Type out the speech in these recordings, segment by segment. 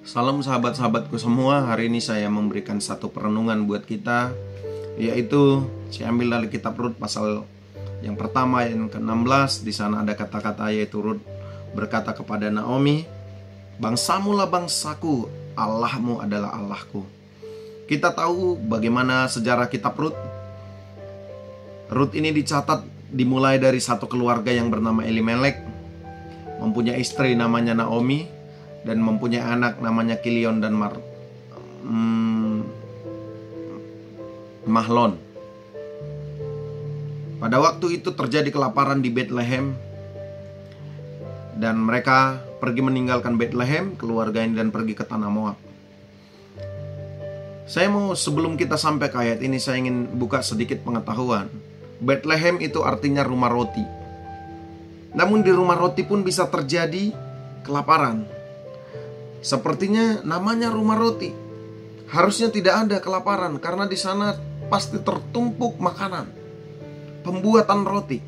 Salam sahabat-sahabatku semua. Hari ini saya memberikan satu perenungan buat kita, yaitu saya ambil dari kitab Rut pasal yang pertama yang ke-16. Di sana ada kata-kata, yaitu Rut berkata kepada Naomi, "Bangsamu lah bangsaku, Allahmu adalah Allahku." Kita tahu bagaimana sejarah kitab Rut. Rut ini dicatat dimulai dari satu keluarga yang bernama Elimelek, mempunyai istri namanya Naomi, dan mempunyai anak namanya Kilion dan Mahlon. Pada waktu itu terjadi kelaparan di Bethlehem, dan mereka pergi meninggalkan Bethlehem, keluarga ini, dan pergi ke tanah Moab. Saya mau, sebelum kita sampai ke ayat ini, saya ingin buka sedikit pengetahuan. Bethlehem itu artinya rumah roti. Namun di rumah roti pun bisa terjadi kelaparan. Sepertinya namanya rumah roti, harusnya tidak ada kelaparan karena di sana pasti tertumpuk makanan, pembuatan roti.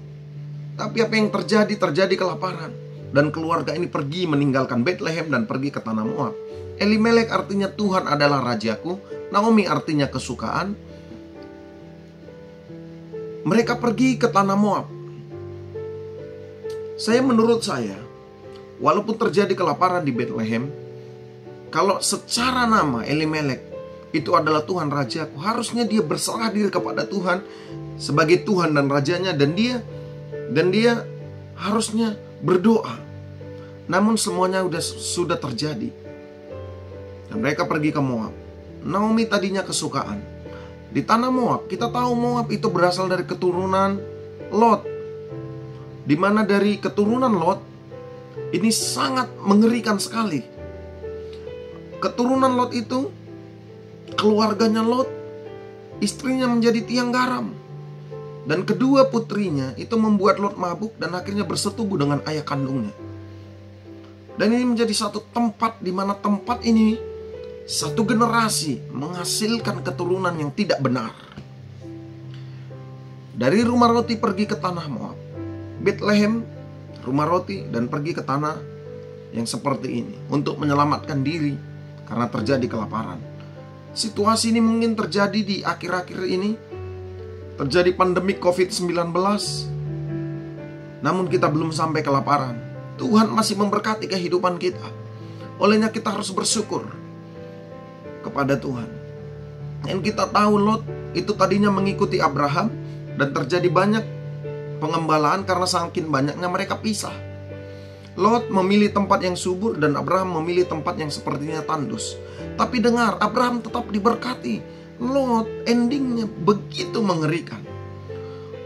Tapi apa yang terjadi? Terjadi kelaparan, dan keluarga ini pergi meninggalkan Bethlehem dan pergi ke tanah Moab. Elimelek artinya Tuhan adalah rajaku, Naomi artinya kesukaan. Mereka pergi ke tanah Moab. Menurut saya, walaupun terjadi kelaparan di Bethlehem, kalau secara nama Elimelek itu adalah Tuhan rajaku, harusnya dia berserah diri kepada Tuhan sebagai Tuhan dan rajanya, dan dia harusnya berdoa. Namun semuanya sudah terjadi, dan mereka pergi ke Moab. Naomi tadinya kesukaan di tanah Moab. Kita tahu Moab itu berasal dari keturunan Lot, di mana dari keturunan Lot ini sangat mengerikan sekali. Keturunan Lot itu, keluarganya Lot, istrinya menjadi tiang garam, dan kedua putrinya itu membuat Lot mabuk dan akhirnya bersetubuh dengan ayah kandungnya. Dan ini menjadi satu tempat di mana tempat ini satu generasi menghasilkan keturunan yang tidak benar. Dari rumah roti pergi ke tanah Moab, Bethlehem, rumah roti, dan pergi ke tanah yang seperti ini untuk menyelamatkan diri karena terjadi kelaparan. Situasi ini mungkin terjadi di akhir-akhir ini. Terjadi pandemi COVID-19. Namun kita belum sampai kelaparan. Tuhan masih memberkati kehidupan kita. Olehnya kita harus bersyukur kepada Tuhan. Dan kita tahu Lot itu tadinya mengikuti Abraham, dan terjadi banyak pengembalaan karena saking banyaknya mereka pisah. Lot memilih tempat yang subur dan Abraham memilih tempat yang sepertinya tandus. Tapi dengar, Abraham tetap diberkati. Lot endingnya begitu mengerikan.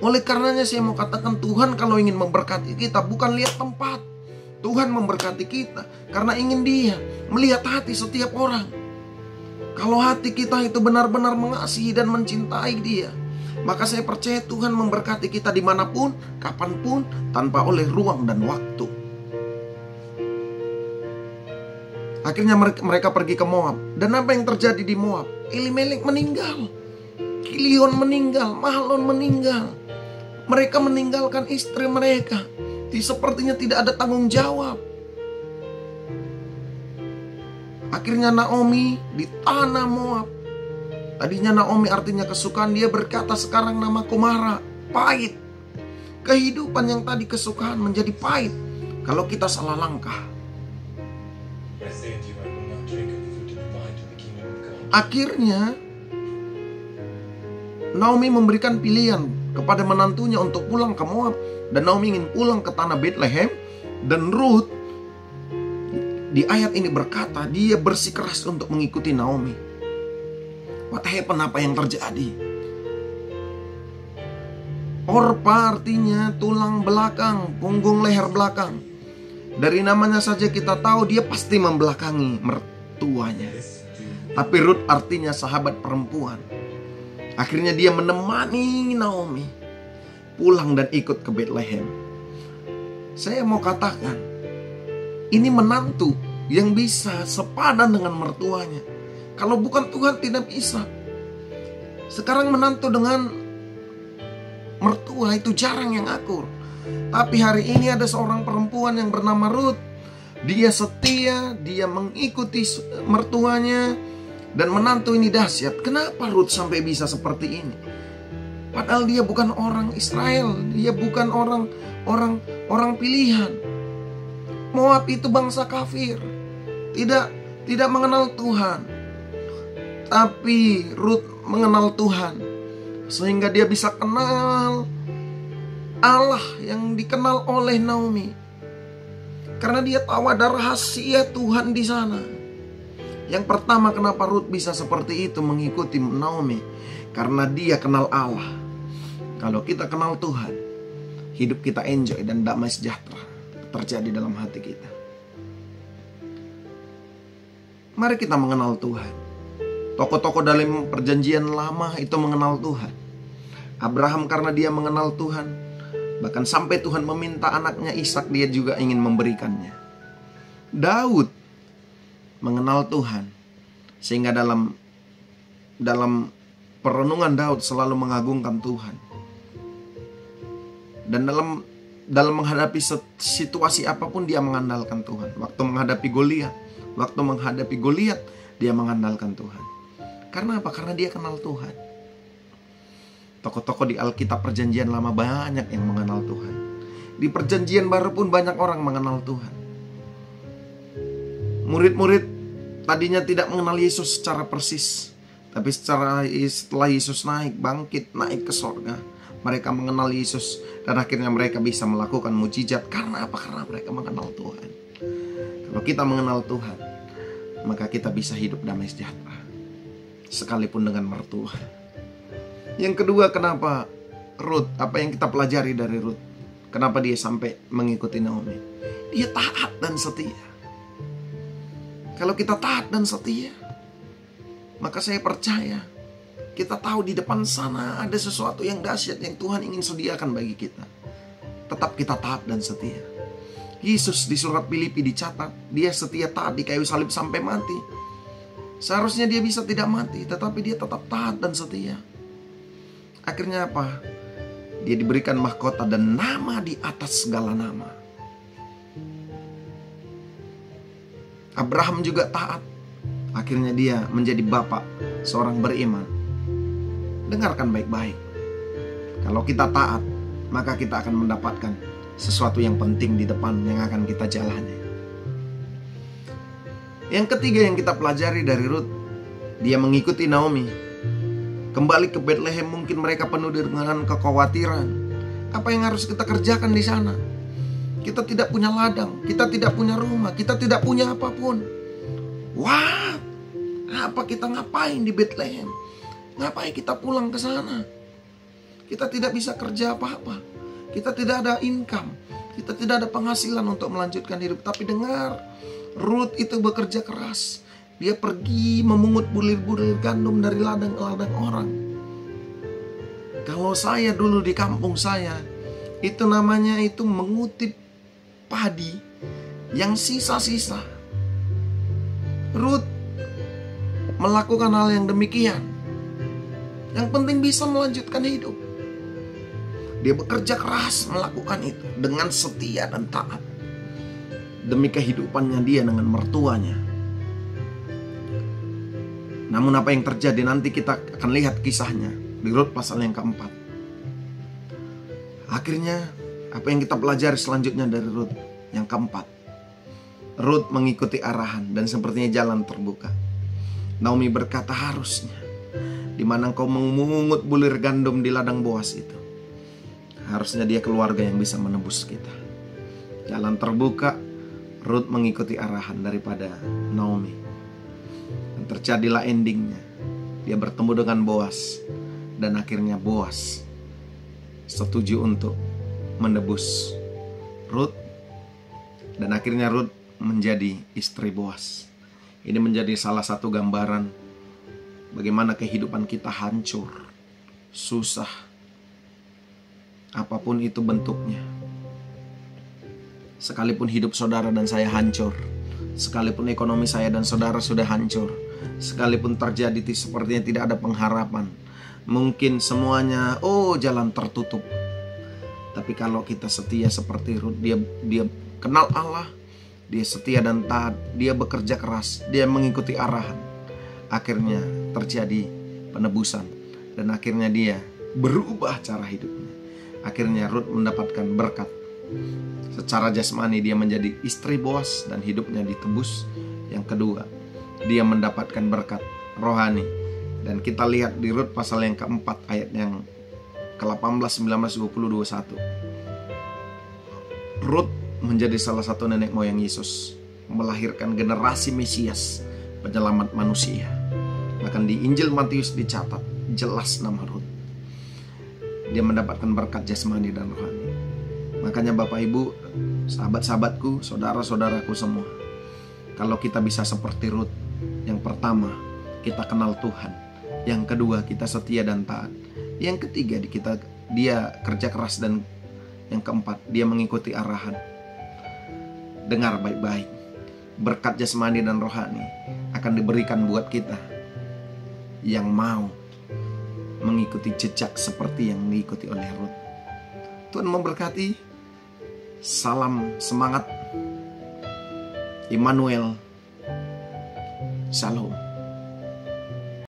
Oleh karenanya saya mau katakan, Tuhan kalau ingin memberkati kita bukan lihat tempat. Tuhan memberkati kita karena ingin Dia melihat hati setiap orang. Kalau hati kita itu benar-benar mengasihi dan mencintai Dia, maka saya percaya Tuhan memberkati kita dimanapun, kapanpun, tanpa oleh ruang dan waktu. Akhirnya mereka pergi ke Moab. Dan apa yang terjadi di Moab? Elimelek meninggal, Kilion meninggal, Mahlon meninggal. Mereka meninggalkan istri mereka. Sepertinya tidak ada tanggung jawab. Akhirnya Naomi di tanah Moab. Tadinya Naomi artinya kesukaan, dia berkata sekarang namaku Mara, pahit. Kehidupan yang tadi kesukaan menjadi pahit kalau kita salah langkah. Akhirnya Naomi memberikan pilihan kepada menantunya untuk pulang ke Moab, dan Naomi ingin pulang ke tanah Bethlehem. Dan Rut di ayat ini berkata dia bersikeras untuk mengikuti Naomi. What happened? Apa yang terjadi? Orpa artinya tulang belakang, punggung leher belakang. Dari namanya saja kita tahu dia pasti membelakangi mertuanya. Tapi Rut artinya sahabat perempuan. Akhirnya dia menemani Naomi pulang dan ikut ke Bethlehem. Saya mau katakan, ini menantu yang bisa sepadan dengan mertuanya. Kalau bukan Tuhan tidak bisa. Sekarang menantu dengan mertua itu jarang yang akur. Tapi hari ini ada seorang perempuan yang bernama Rut. Dia setia, dia mengikuti mertuanya dan menantu ini dahsyat. Kenapa Ruth sampai bisa seperti ini? Padahal dia bukan orang Israel, dia bukan orang pilihan. Moab itu bangsa kafir, tidak mengenal Tuhan. Tapi Ruth mengenal Tuhan, sehingga dia bisa kenal Allah yang dikenal oleh Naomi. Karena dia tahu ada rahasia Tuhan di sana. Yang pertama, kenapa Ruth bisa seperti itu mengikuti Naomi? Karena dia kenal Allah. Kalau kita kenal Tuhan, hidup kita enjoy dan damai sejahtera terjadi dalam hati kita. Mari kita mengenal Tuhan. Tokoh-tokoh dalam perjanjian lama itu mengenal Tuhan. Abraham karena dia mengenal Tuhan, bahkan sampai Tuhan meminta anaknya Ishak, dia juga ingin memberikannya. Daud mengenal Tuhan, sehingga dalam perenungan Daud selalu mengagungkan Tuhan. Dan dalam menghadapi situasi apapun dia mengandalkan Tuhan. Waktu menghadapi Goliat, dia mengandalkan Tuhan. Karena apa? Karena dia kenal Tuhan. Tokoh-tokoh di Alkitab perjanjian lama banyak yang mengenal Tuhan. Di perjanjian baru pun banyak orang mengenal Tuhan. Murid-murid tadinya tidak mengenal Yesus secara persis, tapi setelah Yesus naik ke sorga, mereka mengenal Yesus. Dan akhirnya mereka bisa melakukan mujizat. Karena apa? Karena mereka mengenal Tuhan. Kalau kita mengenal Tuhan, maka kita bisa hidup damai sejahtera, sekalipun dengan mertua. Yang kedua, kenapa Ruth? Apa yang kita pelajari dari Ruth? Kenapa dia sampai mengikuti Naomi? Dia taat dan setia. Kalau kita taat dan setia, maka saya percaya kita tahu di depan sana ada sesuatu yang dahsyat yang Tuhan ingin sediakan bagi kita. Tetap kita taat dan setia. Yesus di surat Filipi dicatat, dia setia taat di kayu salib sampai mati. Seharusnya dia bisa tidak mati, tetapi dia tetap taat dan setia. Akhirnya apa? Dia diberikan mahkota dan nama di atas segala nama. Abraham juga taat. Akhirnya dia menjadi bapak seorang beriman. Dengarkan baik-baik. Kalau kita taat, maka kita akan mendapatkan sesuatu yang penting di depan yang akan kita jalani. Yang ketiga yang kita pelajari dari Ruth, dia mengikuti Naomi. Kembali ke Bethlehem, mungkin mereka penuh dengan kekhawatiran. Apa yang harus kita kerjakan di sana? Kita tidak punya ladang, kita tidak punya rumah, kita tidak punya apapun. Wah, apa kita ngapain di Bethlehem? Ngapain kita pulang ke sana? Kita tidak bisa kerja apa-apa. Kita tidak ada income. Kita tidak ada penghasilan untuk melanjutkan hidup. Tapi dengar, Ruth itu bekerja keras. Dia pergi memungut bulir-bulir gandum dari ladang-ladang orang. Kalau saya dulu di kampung saya, itu namanya itu mengutip padi yang sisa-sisa. Ruth melakukan hal yang demikian. Yang penting bisa melanjutkan hidup. Dia bekerja keras melakukan itu dengan setia dan taat demi kehidupannya dia dengan mertuanya. Namun apa yang terjadi nanti kita akan lihat kisahnya di Rut pasal yang keempat. Akhirnya apa yang kita pelajari selanjutnya dari Rut yang keempat? Rut mengikuti arahan dan sepertinya jalan terbuka. Naomi berkata, harusnya di mana engkau memungut bulir gandum di ladang Boas itu, harusnya dia keluarga yang bisa menebus kita. Jalan terbuka, Rut mengikuti arahan daripada Naomi. Dan terjadilah endingnya. Dia bertemu dengan Boas. Dan akhirnya Boas setuju untuk menebus Rut. Dan akhirnya Rut menjadi istri Boas. Ini menjadi salah satu gambaran bagaimana kehidupan kita hancur, susah, apapun itu bentuknya. Sekalipun hidup saudara dan saya hancur, sekalipun ekonomi saya dan saudara sudah hancur, sekalipun terjadi sepertinya tidak ada pengharapan, mungkin semuanya jalan tertutup. Tapi kalau kita setia seperti Rut, dia kenal Allah, dia setia dan taat, dia bekerja keras, dia mengikuti arahan. Akhirnya terjadi penebusan, dan akhirnya dia berubah cara hidupnya. Akhirnya Rut mendapatkan berkat. Secara jasmani dia menjadi istri Boas dan hidupnya ditebus. Yang kedua, dia mendapatkan berkat rohani. Dan kita lihat di Rut pasal yang keempat ayat yang ke-18, 19, 20, 21. Rut menjadi salah satu nenek moyang Yesus, melahirkan generasi Mesias, penyelamat manusia. Bahkan di Injil Matius dicatat jelas nama Rut. Dia mendapatkan berkat jasmani dan rohani. Makanya Bapak Ibu, sahabat-sahabatku, saudara-saudaraku semua, kalau kita bisa seperti Rut, yang pertama kita kenal Tuhan, yang kedua kita setia dan taat, yang ketiga dia kerja keras, dan yang keempat dia mengikuti arahan. Dengar baik-baik, berkat jasmani dan rohani akan diberikan buat kita yang mau mengikuti jejak seperti yang diikuti oleh Rut. Tuhan memberkati. Salam semangat. Immanuel. Shalom.